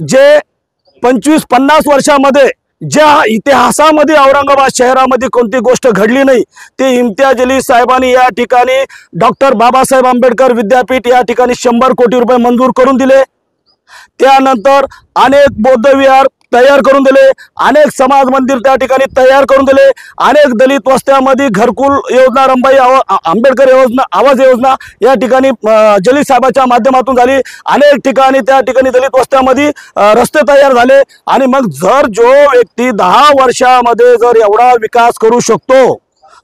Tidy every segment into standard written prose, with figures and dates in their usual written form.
जे 25-50 वर्षामध्ये ज्या इतिहासामध्ये औरंगाबाद शहरामध्ये कोणती गोष्ट घडली नाही ते इम्तियाज अली साहेबांनी या ठिकाणी डॉक्टर बाबासाहेब आंबेडकर विद्यापीठ या ठिकाणी 100 कोटी रुपये मंजूर करून दिले। त्यानंतर अनेक बौद्ध विहार तयार करून दिले, अनेक समाज मंदिर त्या ठिकाणी तयार करून दिले, अनेक दलित वस्त्यामध्ये घरकुल योजना, रंभाई आंबेडकर योजना, आवास योजना या ठिकाणी जलील साहेबांच्या माध्यमातून झाली। अनेक ठिकाणी त्या ठिकाणी दलित वस्त्यामध्ये रस्ते तयार झाले। आणि मग जर जो व्यक्ती 10 वर्षामध्ये जर एवढा विकास करू शकतो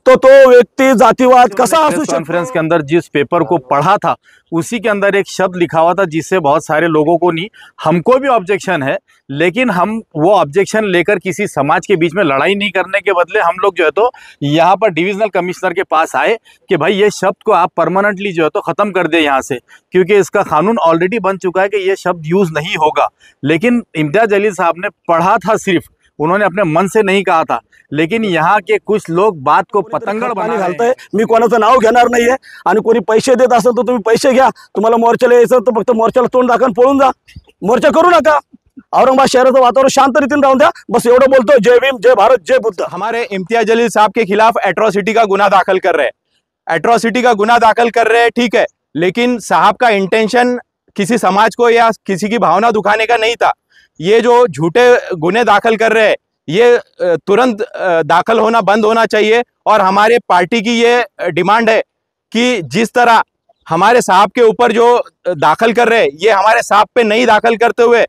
तो व्यक्ति जातिवाद कैसा आंसू। कॉन्फ्रेंस के अंदर जिस पेपर को पढ़ा था उसी के अंदर एक शब्द लिखा हुआ था जिससे बहुत सारे लोगों को नहीं, हमको भी ऑब्जेक्शन है, लेकिन हम वो ऑब्जेक्शन लेकर किसी समाज के बीच में लड़ाई नहीं करने के बदले हम लोग जो है तो यहाँ पर डिविजनल कमिश्नर के पास आए कि भाई ये शब्द को आप परमानेंटली जो है तो ख़त्म कर दे यहाँ से, क्योंकि इसका कानून ऑलरेडी बन चुका है कि ये शब्द यूज़ नहीं होगा। लेकिन इम्तियाज अली साहब ने पढ़ा था, सिर्फ उन्होंने अपने मन से नहीं कहा था, लेकिन यहाँ के कुछ लोग बात को पतंगड़ बना घालताय। मी कोणाचं नाव घेणार नाहीये आणि कोणी पैसे देत असेल तर तुम्ही पैसे घ्या, तुम्हाला मोर्चाला यायचं तर फक्त मोर्चाला तोंड दाखवून पळून जा, मोर्चा करू नका। औरंगाबाद शहराचं वातावरण शांत रीतीने राहून द्या, बस एवढं बोलतो। जय भीम, जय भारत, जय बुद्ध। हमारे इम्तियाज अली साहब के खिलाफ एट्रोसिटी का गुनाह दाखिल कर रहे हैं, एट्रोसिटी का गुनाह दाखिल कर रहे हैं, ठीक है, लेकिन साहब का इंटेंशन किसी समाज को या किसी की भावना दुखाने का नहीं था। ये जो झूठे गुने दाखिल कर रहे हैं ये तुरंत दाखिल होना बंद होना चाहिए। और हमारे पार्टी की ये डिमांड है कि जिस तरह हमारे साहब के ऊपर जो दाखिल कर रहे हैं ये हमारे साहब पे नहीं दाखिल करते हुए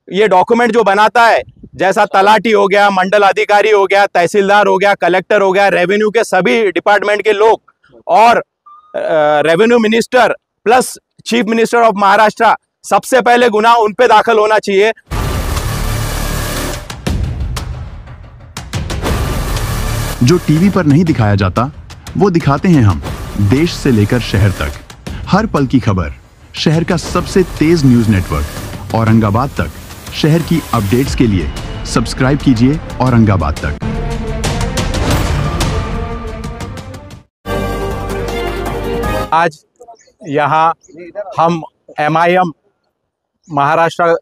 ये डॉक्यूमेंट जो बनाता है, जैसा तलाटी हो गया, मंडल अधिकारी हो गया, तहसीलदार हो गया, कलेक्टर हो गया, रेवेन्यू के सभी डिपार्टमेंट के लोग और revenue minister plus chief minister of Maharashtra, सबसे पहले गुनाह उन पे दाखिल होना चाहिए। जो टीवी पर नहीं दिखाया जाता वो दिखाते हैं हम, देश से लेकर शहर तक, हर पल की खबर। शहर का सबसे तेज न्यूज नेटवर्क औरंगाबाद तक। शहर की अपडेट्स के लिए सब्सक्राइब कीजिए औरंगाबाद तक। आज यहाँ हम MIM महाराष्ट्र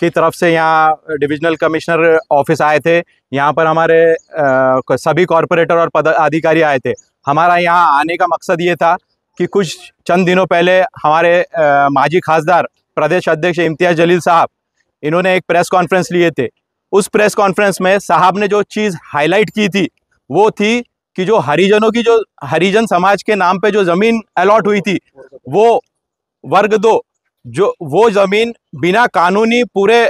की तरफ से यहाँ डिविजनल कमिश्नर ऑफिस आए थे। यहाँ पर हमारे सभी कॉरपोरेटर और पदाधिकारी आए थे। हमारा यहाँ आने का मकसद ये था कि कुछ चंद दिनों पहले हमारे माजी खासदार प्रदेश अध्यक्ष इम्तियाज जलील साहब, इन्होंने एक प्रेस कॉन्फ्रेंस लिए थे। उस प्रेस कॉन्फ्रेंस में साहब ने जो चीज़ हाईलाइट की थी वो थी कि जो हरिजनों की, जो हरिजन समाज के नाम पे जो ज़मीन अलॉट हुई थी वो वर्ग 2, जो वो ज़मीन बिना कानूनी पूरे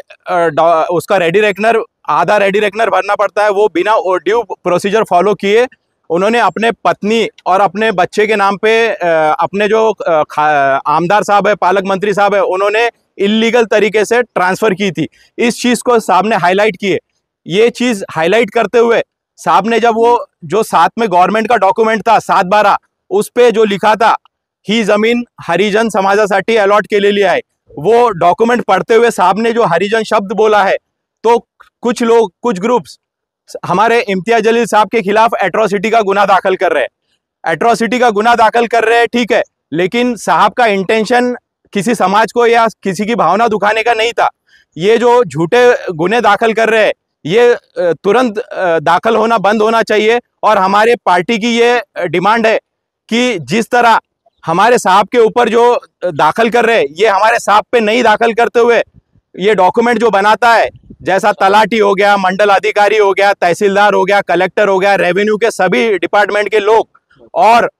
उसका रेडी रेकनर, आधा रेडी रेकनर भरना पड़ता है, वो बिना ड्यू प्रोसीजर फॉलो किए उन्होंने अपने पत्नी और अपने बच्चे के नाम पे अपने जो आमदार साहब है, पालक मंत्री साहब है, उन्होंने इल्लीगल तरीके से ट्रांसफ़र की थी। इस चीज़ को साहब ने हाईलाइट किए। ये चीज़ हाईलाइट करते हुए साहब ने जब वो जो साथ में गवर्नमेंट का डॉक्यूमेंट था 7/12, उस पे जो लिखा था ही जमीन हरिजन समाजासाठी अलॉट केलेली आहे, वो डॉक्यूमेंट पढ़ते हुए साहब ने जो हरिजन शब्द बोला है तो कुछ लोग, कुछ ग्रुप्स हमारे इम्तियाज जलील साहब के खिलाफ एट्रोसिटी का गुनाह दाखिल कर रहे हैं, एट्रोसिटी का गुनाह दाखिल कर रहे हैं, ठीक है, लेकिन साहब का इंटेंशन किसी समाज को या किसी की भावना दुखाने का नहीं था। ये जो झूठे गुने दाखिल कर रहे हैं ये तुरंत दाखिल होना बंद होना चाहिए। और हमारे पार्टी की ये डिमांड है कि जिस तरह हमारे साहब के ऊपर जो दाखिल कर रहे हैं ये हमारे साहब पे नहीं दाखिल करते हुए ये डॉक्यूमेंट जो बनाता है, जैसा तलाटी हो गया, मंडल अधिकारी हो गया, तहसीलदार हो गया, कलेक्टर हो गया, रेवेन्यू के सभी डिपार्टमेंट के लोग और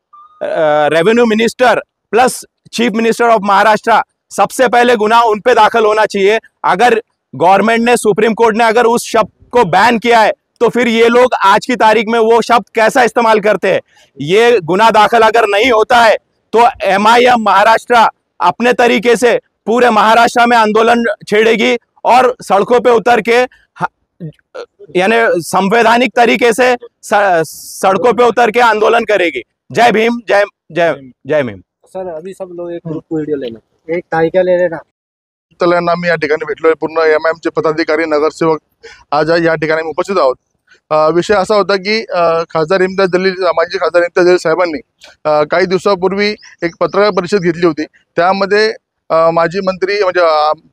revenue minister plus chief minister of Maharashtra, सबसे पहले गुनाह उन पे दाखिल होना चाहिए। अगर गवर्नमेंट ने, सुप्रीम कोर्ट ने अगर उस शब्द को बैन किया है तो फिर ये लोग आज की तारीख में वो शब्द कैसा इस्तेमाल करते हैं। ये गुनाह दाखिल अगर नहीं होता है तो MIM महाराष्ट्र अपने तरीके से पूरे महाराष्ट्र में आंदोलन छेड़ेगी और सड़कों पे उतर के यानी संवैधानिक तरीके से सड़कों पे उतर के आंदोलन करेगी। जय भीम, जय जय जय भीम। सर अभी सब लोग एक ग्रुप व्हिडिओ लेना, एक तालिका ले लेना। त्यांना आम्ही या ठिकाणी भेटलोय, पूर्ण MIMचे पदाधिकारी, नगरसेवक आज या ठिकाणी उपस्थित आहोत। विषय असा होता की खासदार इम्तियाज जलील, माजी खासदार इम्तियाज जलील साहेबांनी काही दिवसापूर्वी एक पत्रकार परिषद घेतली होती। त्यामध्ये माजी मंत्री म्हणजे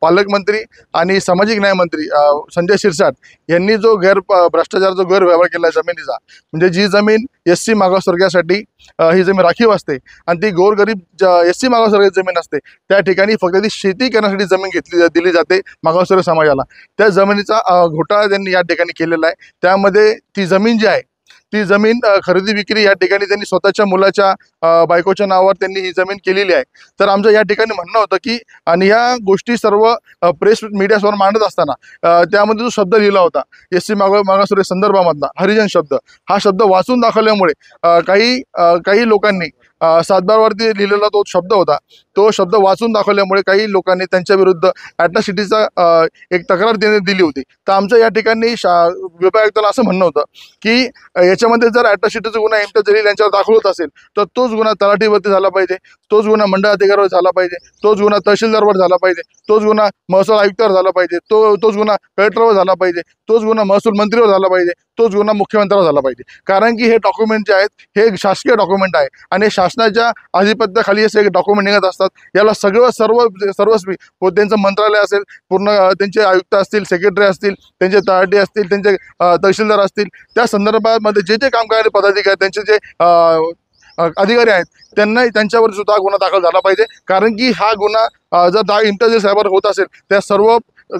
पालकमंत्री आणि सामाजिक न्याय मंत्री संजय शिरसाट यांनी जो भ्रष्टाचाराचा गैरव्यवहार केला जमिनीचा, म्हणजे जी जमीन SC मागासवर्गीयासाठी ही जमीन राखीव असते आणि ती गोरगरीब SC मागासवर्गीय जमीन असते, त्या ठिकाणी फक्त ती शेती करण्यासाठी जमीन दिली जाते मागासवर्गीय समाजाला. त्या जमिनीचा घोटाळा त्यांनी या ठिकाणी केलेला आहे. त्यामध्ये ती जमीन जी आहे ती जमीन खरेदी विक्री या ठिकाणी त्यांनी स्वतःच्या मुलाच्या बायकोच्या नावावर त्यांनी ही जमीन केलेली आहे. तर आमचं या ठिकाणी म्हणणं होतं की आणि ह्या गोष्टी सर्व प्रेस मीडियासमोर मांडत असताना त्यामध्ये जो शब्द लिहिला होता SC मागासवर्गीय संदर्भामधला हरिजन शब्द, हा शब्द वाचून दाखवल्यामुळे काही लोकांनी 7/12 लिहिलेला तो शब्द होता, तो शब्द वाचून दाखवल्यामुळे काही लोकांनी त्यांच्या विरुद्ध ॲट्रॉसिटीचा एक तक्रार दिली होती. तर आमच्या या ठिकाणी विभाग आयुक्तांना असं म्हणणं होतं की याच्यामध्ये जर ॲट्रॉसिटीचा गुन्हा इम्तियाज जलील यांच्यावर दाखल होत असेल तर तोच गुन्हा तलाठीवरती झाला पाहिजे, तोच गुन्हा मंडळ अधिकाऱ्यावर झाला पाहिजे, तोच गुन्हा तहसीलदारवर झाला पाहिजे, तोच गुन्हा महसूल आयुक्तावर झाला पाहिजे, तोच गुन्हा कलेक्टरवर झाला पाहिजे, तोच गुन्हा महसूल मंत्रीवर झाला पाहिजे, तोच गुन्हा मुख्यमंत्र्यावर झाला पाहिजे. कारण की हे डॉक्युमेंट जे आहेत हे शासकीय डॉक्युमेंट आहे आणि शासनाच्या आधिपत्याखाली असे डॉक्युमेंट निघत असतात. याला सर्वस्वी त्यांचं मंत्रालय असेल, पूर्ण त्यांचे आयुक्त असतील, सेक्रेटरी असतील, त्यांचे तलाठी असतील, त्यांचे तहसीलदार असतील, त्या संदर्भामध्ये जे काम करणारे पदाधिकारी त्यांचे जे अधिकारी आहेत त्यांच्यावर सुद्धा गुन्हा दाखल झाला पाहिजे. कारण की हा गुन्हा जर इम्तियाज साहेबांवर होत असेल त्या सर्व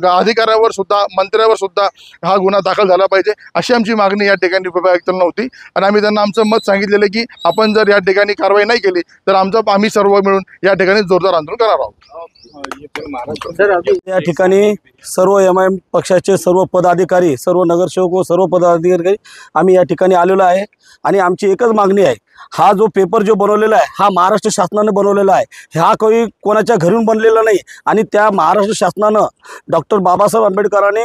अधिकाऱ्यावर सुद्धा, मंत्र्यावर सुद्धा हा गुन्हा दाखल झाला पाहिजे, अशी आमची मागणी या ठिकाणी विभाग आयुक्तांना होती. आणि आम्ही त्यांना आमचं मत सांगितलेलं की आपण जर या ठिकाणी कारवाई नाही केली तर आम्ही सर्व मिळून या ठिकाणी जोरदार आंदोलन करणार आहोत. या ठिकाणी सर्व MIM पक्षाचे सर्व पदाधिकारी, सर्व नगरसेवक व सर्व पदाधिकारी आम्ही या ठिकाणी आलेलो आहे आणि आमची एकच मागणी आहे, हा जो पेपर जो बनवलेला आहे हा महाराष्ट्र शासनाने बनवलेला आहे, हा काही कोणाच्या घरून बनलेला नाही. आणि त्या महाराष्ट्र शासनानं डॉक्टर बाबासाहेब आंबेडकरांनी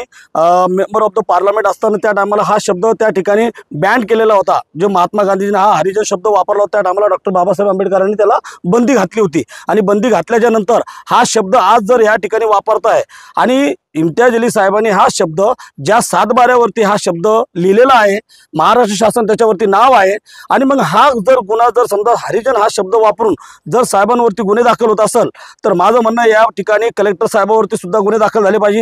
मेंबर ऑफ द पार्लमेंट असताना त्या टायमाला हा शब्द त्या ठिकाणी बॅन केलेला होता. जो महात्मा गांधीजीने हा हरिजन शब्द वापरला होता त्या टायमाला डॉक्टर बाबासाहेब आंबेडकरांनी त्याला बंदी घातली होती. आणि बंदी घातल्याच्या नंतर हा शब्द आज जर या ठिकाणी वापरताय आणि इम्तियाज जलील साहेबांनी हा शब्द ज्या 7/12 हा शब्द लिहिलेला आहे, महाराष्ट्र शासन त्याच्यावरती नाव आहे, आणि मग हा जर गुन्हा जर समजा हरिजन हा शब्द वापरून जर साहेबांवरती गुन्हे दाखल होत असेल तर माझं म्हणणं या ठिकाणी कलेक्टर साहेबावरती सुद्धा गुन्हे दाखल झाले पाहिजे,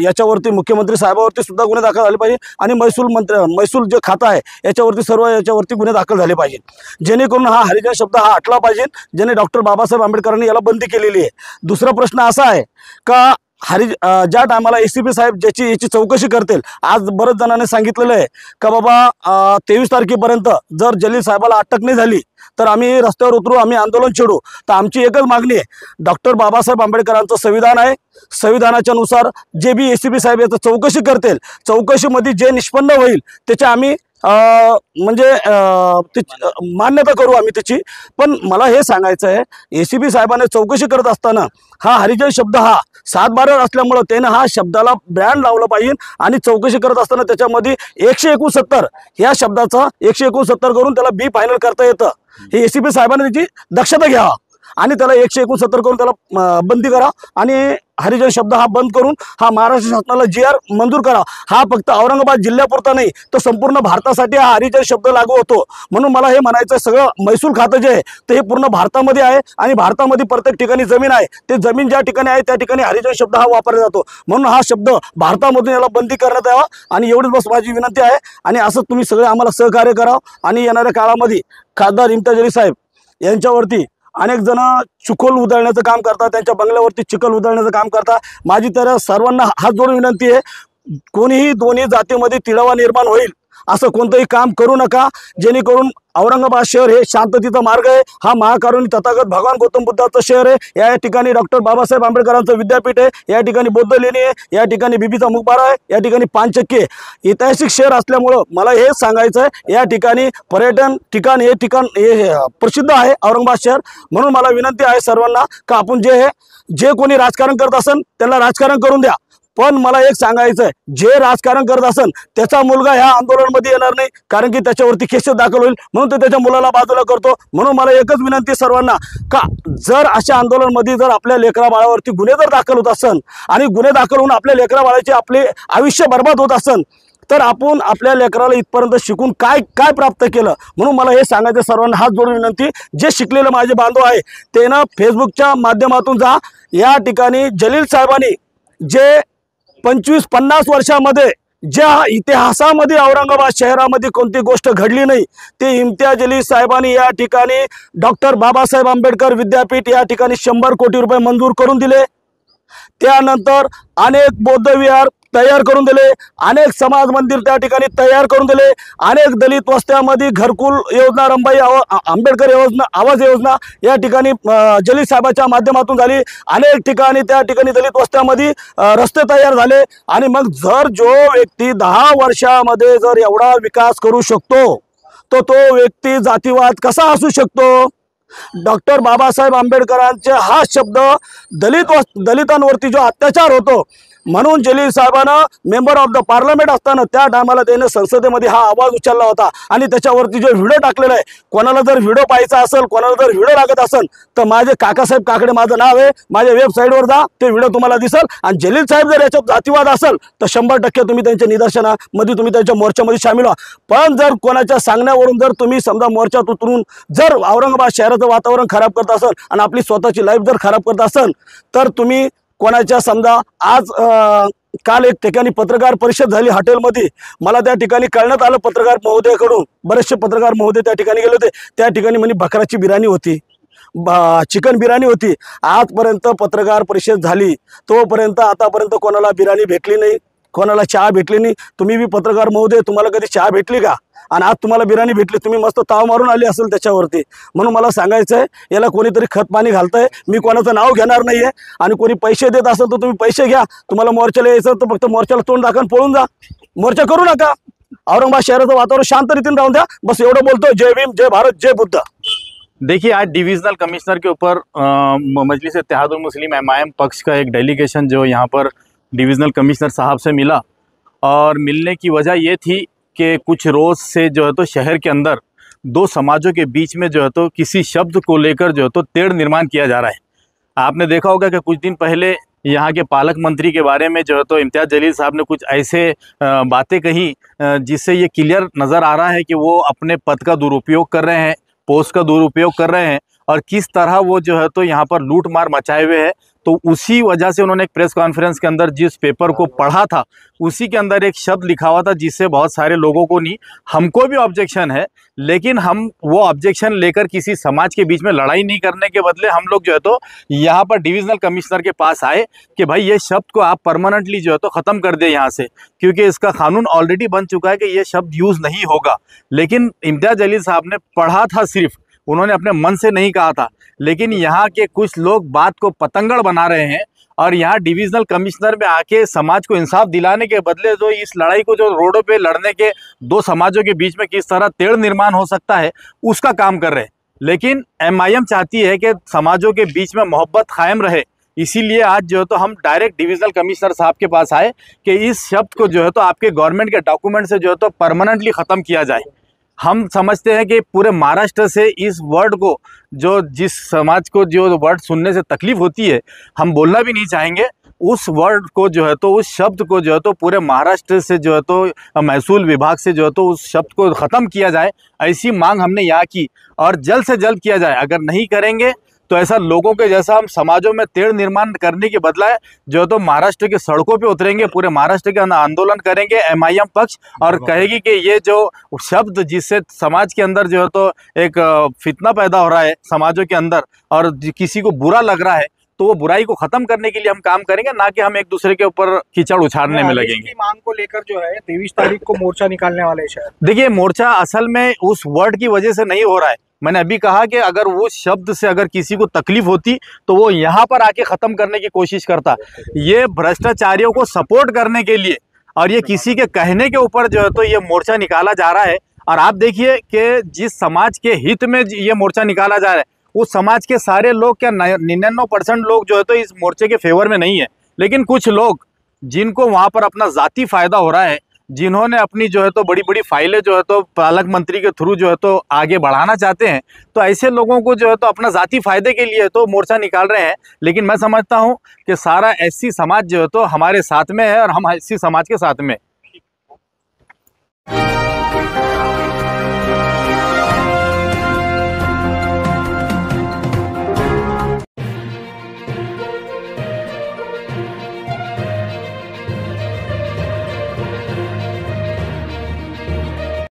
याच्यावरती मुख्यमंत्री साहेबावरती सुद्धा गुन्हे दाखल झाले पाहिजे आणि महसूल जे खातं आहे याच्यावरती गुन्हे दाखल झाले पाहिजे, जेणेकरून हा हरिजन शब्द हा हटला पाहिजे, ज्याने डॉक्टर बाबासाहेब आंबेडकरांनी याला बंदी केलेली आहे. दुसरा प्रश्न असा आहे का ज्या टायमाला ACP साहेब याची चौकशी करतील, आज बरेच जणांनी सांगितलेलं आहे का बाबा 23 तारखेपर्यंत जर जलील साहेबाला अटक नाही झाली तर आम्ही रस्त्यावर उतरू, आम्ही आंदोलन छेडू. तर आमची एकच मागणी आहे, डॉक्टर बाबासाहेब आंबेडकरांचं संविधान आहे, संविधानाच्या नुसार जे बी ACP साहेब याचं चौकशी करतील, चौकशीमध्ये जे निष्पन्न होईल त्याचे आम्ही मान्यता करू आम्ही त्याची. पण मला हे सांगायचं आहे, ACP साहेबांनी चौकशी करत असताना हा हरिजन शब्द हा 7/12 असल्यामुळं त्यानं हा शब्दाला ब्रँड लावलं पाहिजे आणि चौकशी करत असताना त्याच्यामध्ये 169 या शब्दाचा 169 करून त्याला B फायनल करता येतं. हे ACP साहेबांनी त्याची दक्षता घ्यावा आणि त्याला 169 करून त्याला बंदी करा आणि हरिजन शब्द हा बंद करून हा महाराष्ट्र शासनाला GR मंजूर करा. हा फक्त औरंगाबाद जिल्ह्यापुरता नाही तर संपूर्ण भारतासाठी हा हरिजन शब्द लागू होतो. म्हणून मला हे म्हणायचं, सगळं महसूल खातं जे आहे ते हे पूर्ण भारतामध्ये आहे आणि भारतामध्ये प्रत्येक ठिकाणी जमीन आहे, ते जमीन ज्या ठिकाणी आहे त्या ठिकाणी हरिजन शब्द हा वापरला जातो. म्हणून हा शब्द भारतामधून याला बंदी करण्यात यावा आणि एवढीच बस माझी विनंती आहे. आणि असं तुम्ही सगळे आम्हाला सहकार्य करावं आणि येणाऱ्या काळामध्ये खासदार इम्तियाज जलील साहेब यांच्यावरती अनेक जण चिखल उधळण्याचं काम करतात, त्यांच्या बंगल्यावरती चिखल उधळण्याचं काम करतात. माझी तर सर्वांना हात जोडून विनंती आहे, कोणीही दोन्ही जातीमध्ये तिढावा निर्माण होईल असं कोणतंही काम करू नका, जेणेकरून औरंगाबाद शहर हे शांततेचा मार्ग आहे. हा महाकारुणी तथागत भगवान गौतम बुद्धाचं शहर आहे. या ठिकाणी डॉक्टर बाबासाहेब आंबेडकरांचं विद्यापीठ आहे, या ठिकाणी बौद्ध लेणी आहे, या ठिकाणी बीबीचा मकबरा आहे, या ठिकाणी पानचक्की आहे. ऐतिहासिक शहर असल्यामुळं मला हेच सांगायचं आहे, या ठिकाणी पर्यटन ठिकाण हे प्रसिद्ध आहे औरंगाबाद शहर. म्हणून मला विनंती आहे सर्वांना का आपण जे कोणी राजकारण करत असेल त्याला राजकारण करून द्या, पण मला एक सांगायचं आहे, जे राजकारण करत असेल त्याचा मुलगा ह्या आंदोलनामध्ये येणार नाही, कारण की त्याच्यावरती केस दाखल होईल, म्हणून तो त्याच्या मुलाला बाजूला करतो. म्हणून मला एकच विनंती सर्वांना का जर अशा आंदोलनामध्ये जर आपल्या लेकरा बाळावरती गुन्हे जर दाखल होत असेल आणि गुन्हे दाखल होऊन आपल्या लेकरा बाळाचे आपले आयुष्य बर्बाद होत असेल तर आपण आपल्या लेकराला इथपर्यंत शिकून काय काय प्राप्त केलं. म्हणून मला हे सांगायचं सर्वांना हात जोडून विनंती, जे शिकलेले माझे बांधव आहे ते ना फेसबुकच्या माध्यमातून जा. या ठिकाणी जलील साहेबांनी जे 25-50 वर्षामध्ये ज्या इतिहासामध्ये औरंगाबाद शहरामध्ये कोणती गोष्ट घडली नाही ते इम्तियाज जलील साहेबांनी या ठिकाणी डॉक्टर बाबासाहेब आंबेडकर विद्यापीठ या ठिकाणी 100 कोटी रुपये मंजूर करून दिले. त्यानंतर अनेक बौद्ध विहार तयार करून दिले, अनेक समाज मंदिर त्या ठिकाणी तयार करून दिले, अनेक दलित वस्त्यामध्ये घरकुल योजना, रंभाई आंबेडकर योजना, आवास योजना या ठिकाणी जलील साहेबाच्या माध्यमातून झाली. अनेक ठिकाणी त्या ठिकाणी दलित वस्त्यामध्ये रस्ते तयार झाले. आणि मग जर जो व्यक्ती 10 वर्षामध्ये जर एवढा विकास करू शकतो तो व्यक्ती जातीवाद कसा असू शकतो. डॉक्टर बाबासाहेब आंबेडकरांचे हा शब्द दलितांवरती जो अत्याचार होतो म्हणून जलील साहेबांना मेंबर ऑफ द पार्लमेंट असताना त्या टायमाला त्याने संसदेमध्ये हा आवाज उचलला होता. आणि त्याच्यावरती जो व्हिडिओ टाकलेला आहे, कोणाला जर व्हिडिओ पाहायचा असेल, कोणाला जर व्हिडिओ लागत असेल तर माझे काकासाहेब काकडे माझं नाव आहे, माझ्या वेबसाईटवर जा, ते व्हिडिओ तुम्हाला दिसेल. आणि जलील साहेब जर याच्यात जातीवाद असेल तर 100% तुम्ही त्यांच्या निदर्शनामध्ये तुम्ही त्यांच्या मोर्चामध्ये सामील व्हा. पण जर कोणाच्या सांगण्यावरून जर तुम्ही समजा मोर्चात उतरून जर औरंगाबाद शहराचं वातावरण खराब करत असाल आणि आपली स्वतःची लाईफ जर खराब करत असाल तर तुम्ही कोणाच्या समजा आज काल एक ठिकाणी पत्रकार परिषद झाली हॉटेलमध्ये. मला त्या ठिकाणी कळण्यात आलं पत्रकार महोदयाकडून, बरेचसे पत्रकार महोदय त्या ठिकाणी गेले होते. त्या ठिकाणी म्हणे बकराची बिर्याणी होती, चिकन बिर्याणी होती. आजपर्यंत पत्रकार परिषद झाली तोपर्यंत आतापर्यंत कोणाला बिर्याणी भेटली नाही, कोणाला चहा भेटली नाही. तुम्ही बी पत्रकार महोदय, तुम्हाला कधी चहा भेटली का? आणि आज तुम्हाला बिर्याणी भेटली, तुम्ही मस्त ताव मारून आली असेल त्याच्यावरती. म्हणून मला सांगायचं आहे, याला कोणीतरी खत पाणी घालतंय. मी कोणाचं नाव घेणार नाही आहे. आणि कोणी पैसे देत असेल तर तुम्ही पैसे घ्या. तुम्हाला मोर्चाला यायचं तर फक्त मोर्चाला तोंड दाखवून पळून जा, मोर्चा करू नका. औरंगाबाद शहराचं वातावरण शांत रीतीने राहून द्या. बस एवढं बोलतो. जय भीम, जय भारत, जय बुद्ध. देखिए, आज डिविजनल कमिश्नर के ऊपर मजलिस इत्तेहादुल मुस्लिम एमआईएम पक्ष का एक डेलीगेशन जो यहाँ पर डिविजनल कमिश्नर साहब से मिला, और मिलने की वजह ये थी कि कुछ रोज़ से जो है तो शहर के अंदर दो समाजों के बीच में जो है तो किसी शब्द को लेकर जो है तो तेढ़ निर्माण किया जा रहा है. आपने देखा होगा कि कुछ दिन पहले यहाँ के पालक मंत्री के बारे में जो है तो इम्तियाज जलील साहब ने कुछ ऐसे बातें कही जिससे ये क्लियर नज़र आ रहा है कि वो अपने पद का दुरुपयोग कर रहे हैं, पोस्ट का दुरुपयोग कर रहे हैं, और किस तरह वो जो है तो यहाँ पर लूट मार मचाए हुए है. तो उसी वजह से उन्होंने एक प्रेस कॉन्फ्रेंस के अंदर जिस पेपर को पढ़ा था उसी के अंदर एक शब्द लिखा हुआ था जिससे बहुत सारे लोगों को नहीं, हमको भी ऑब्जेक्शन है, लेकिन हम वो ऑब्जेक्शन लेकर किसी समाज के बीच में लड़ाई नहीं करने के बदले हम लोग जो है तो यहाँ पर डिविजनल कमिश्नर के पास आए कि भाई ये शब्द को आप परमानेंटली जो है तो ख़त्म कर दे यहाँ से, क्योंकि इसका कानून ऑलरेडी बन चुका है कि ये शब्द यूज़ नहीं होगा. लेकिन इम्तियाज जलील साहब ने पढ़ा था, सिर्फ उन्होंने अपने मन से नहीं कहा था. लेकिन यहाँ के कुछ लोग बात को पतंगड़ बना रहे हैं और यहाँ डिविजनल कमिश्नर में आके समाज को इंसाफ दिलाने के बदले जो इस लड़ाई को जो रोडों पे लड़ने के दो समाजों के बीच में किस तरह तेढ़ निर्माण हो सकता है उसका काम कर रहे हैं. लेकिन एमआईएम चाहती है कि समाजों के बीच में मोहब्बत कायम रहे. इसीलिए आज जो है तो हम डायरेक्ट डिविजनल कमिश्नर साहब के पास आए कि इस शब्द को जो है तो आपके गवर्नमेंट के डॉक्यूमेंट से जो है तो परमानेंटली ख़त्म किया जाए. हम समझते हैं कि पूरे महाराष्ट्र से इस वर्ड को, जो जिस समाज को जो वर्ड सुनने से तकलीफ होती है, हम बोलना भी नहीं चाहेंगे, उस वर्ड को जो है तो उस शब्द को जो है तो पूरे महाराष्ट्र से जो है तो महसूल विभाग से जो है तो उस शब्द को ख़त्म किया जाए, ऐसी मांग हमने यहाँ की. और जल्द से जल्द किया जाए. अगर नहीं करेंगे तो ऐसा लोगों के जैसा हम समाजों में तेढ़ निर्माण करने के बदला जो है तो महाराष्ट्र की सड़कों पे उतरेंगे, पूरे महाराष्ट्र के अंदर आंदोलन करेंगे एमआईएम पक्ष, और कहेगी कि ये जो शब्द जिससे समाज के अंदर जो है तो एक फितना पैदा हो रहा है समाजों के अंदर और किसी को बुरा लग रहा है, तो वो बुराई को खत्म करने के लिए हम काम करेंगे, ना कि हम एक दूसरे के ऊपर कीचड़ उछालने में लगेंगे. मांग को लेकर जो है 23 तारीख को मोर्चा निकालने वाले हैं शायद. देखिए, मोर्चा असल में उस वर्ड की वजह से नहीं हो रहा है. मैंने अभी कहा कि अगर वो शब्द से अगर किसी को तकलीफ होती तो वो यहाँ पर आके ख़त्म करने की कोशिश करता. ये भ्रष्टाचारियों को सपोर्ट करने के लिए और ये किसी के कहने के ऊपर जो है तो ये मोर्चा निकाला जा रहा है. और आप देखिए कि जिस समाज के हित में ये मोर्चा निकाला जा रहा है उस समाज के सारे लोग, क्या 99% लोग जो है तो इस मोर्चे के फेवर में नहीं है, लेकिन कुछ लोग जिनको वहाँ पर अपना ज़ाती फ़ायदा हो रहा है, जिन्होंने अपनी जो है तो बड़ी बड़ी फाइलें जो है तो पालक मंत्री के थ्रू जो है तो आगे बढ़ाना चाहते हैं, तो ऐसे लोगों को जो है तो अपना ज़ाती फ़ायदे के लिए तो मोर्चा निकाल रहे हैं. लेकिन मैं समझता हूं कि सारा एससी समाज जो है तो हमारे साथ में है और हम एससी समाज के साथ में.